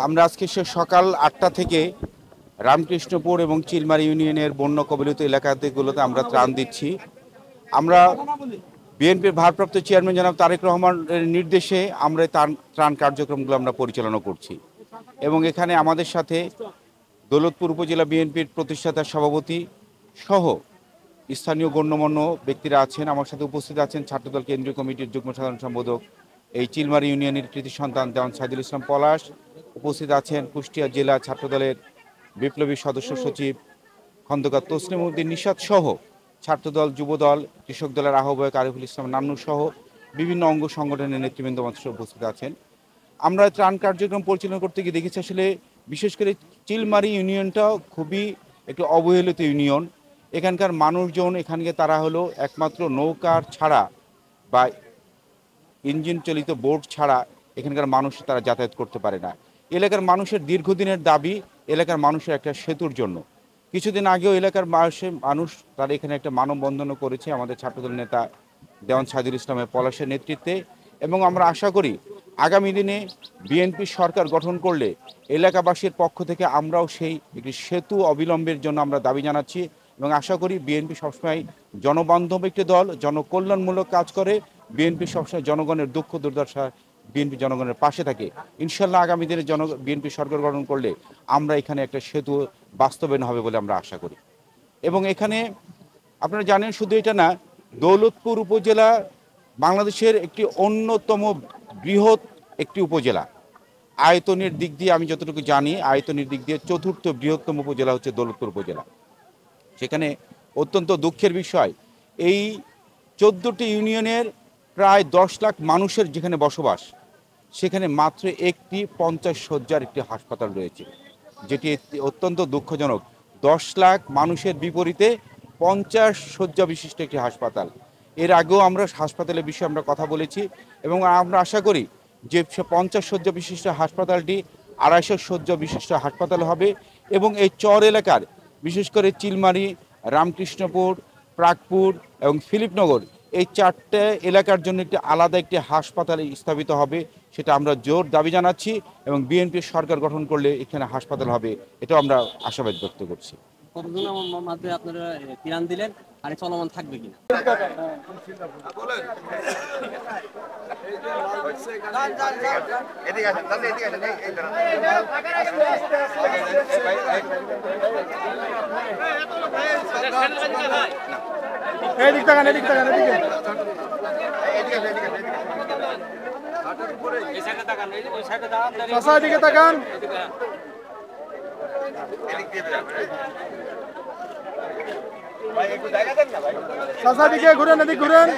আমরা আজকে সকাল ৮টা থেকে রামকৃষ্ণপুর এবং চিলমারি ইউনিয়নের বন্যা কবলিত এলাকাগুলোতে আমরা ত্রাণ দিচ্ছি। আমরা বিএনপির ভারপ্রাপ্ত চেয়ারম্যান জনাব তারেক রহমানের নির্দেশে আমরা ত্রাণ কার্যক্রমগুলো আমরা পরিচালনা করছি এবং এখানে আমাদের সাথে দৌলতপুর উপজেলা বিএনপির প্রতিষ্ঠাতা সভাপতি সহ স্থানীয় গণ্যমান্য ব্যক্তিরা আছেন। আমার সাথে উপস্থিত আছেন ছাত্রদল কেন্দ্রীয় কমিটির যুগ্ম সাধারণ সম্পাদক এই চিলমারি ইউনিয়নের কৃতি সন্তান দেওয়ান সাইদুল ইসলাম পলাশ, উপস্থিত আছেন কুষ্টিয়া জেলা ছাত্রদলের বিপ্লবী সদস্য সচিব খন্দকার তসলিম উদ্দিন নিশাত সহ ছাত্রদল, যুবদল, কৃষক দলের আহ্বায়ক আরিফুল ইসলাম নান্নু সহ বিভিন্ন অঙ্গ সংগঠনের নেতৃবৃন্দ মানুষ উপস্থিত আছেন। আমরা ত্রাণ কার্যক্রম পরিচালনা করতে গিয়ে দেখেছি আসলে বিশেষ করে চিলমারি ইউনিয়নটা খুবই একটি অবহেলিত ইউনিয়ন। এখানকার মানুষজন এখানকে তারা হলো একমাত্র নৌকার ছাড়া বা ইঞ্জিন চালিত বোট ছাড়া এখানকার মানুষ তারা যাতায়াত করতে পারে না। এলাকার মানুষের দীর্ঘদিনের দাবি এলাকার মানুষের একটা সেতুর জন্য। কিছুদিন আগেও এলাকার মানুষ তারা এখানে একটা মানববন্ধনও করেছে আমাদের ছাত্রদল নেতা দেওয়ান সাইদুল ইসলামের পলাশের নেতৃত্বে, এবং আমরা আশা করি আগামী দিনে বিএনপি সরকার গঠন করলে এলাকাবাসীর পক্ষ থেকে আমরাও সেই একটি সেতু অবিলম্বের জন্য আমরা দাবি জানাচ্ছি এবং আশা করি বিএনপি সবসময় জনবান্ধব একটি দল, জনকল্যাণমূলক কাজ করে। বিএনপি সবসময় জনগণের দুঃখ দুর্দশা বিএনপি জনগণের পাশে থাকে। ইনশাল্লাহ আগামী দিনে বিএনপি সরকার গঠন করলে আমরা এখানে একটা সেতু বাস্তবায়ন হবে বলে আমরা আশা করি। এবং এখানে আপনারা জানেন শুধু এটা না, দৌলতপুর উপজেলা বাংলাদেশের একটি অন্যতম বৃহৎ একটি উপজেলা। আয়তনের দিক দিয়ে আমি যতটুকু জানি আয়তনের দিক দিয়ে চতুর্থ বৃহত্তম উপজেলা হচ্ছে দৌলতপুর উপজেলা। সেখানে অত্যন্ত দুঃখের বিষয় এই 14টি ইউনিয়নের প্রায় 10 লাখ মানুষের যেখানে বসবাস সেখানে মাত্র একটি 50 শয্যার একটি হাসপাতাল রয়েছে, যেটি অত্যন্ত দুঃখজনক। 10 লাখ মানুষের বিপরীতে 50 শয্যা বিশিষ্ট একটি হাসপাতাল। এর আগেও আমরা হাসপাতালের বিষয়ে আমরা কথা বলেছি এবং আমরা আশা করি যে 50 শয্যা বিশিষ্ট হাসপাতালটি 250 শয্যা বিশিষ্ট হাসপাতাল হবে এবং এই চর এলাকার বিশেষ করে চিলমারি, রামকৃষ্ণপুর, প্রাকপুর এবং ফিলিপনগর এই 4টে এলাকার জন্য একটি আলাদা একটি হাসপাতাল স্থাপিত হবে, সেটা আমরা জোর দাবি জানাচ্ছি এবং বিএনপি সরকার গঠন করলে এখানে হাসপাতাল হবে, এটাও আমরা আশাবাদ ব্যক্ত করছি। কতজনের মাধ্যমে আপনারা ত্রাণ দিলেন আর চলমান থাকবে কিনা? এদিক তাকান, এদিক তাকান, এদিকে এদিকে তাকান। চাচা দিকে ঘুরেন, এদিক ঘুরেন।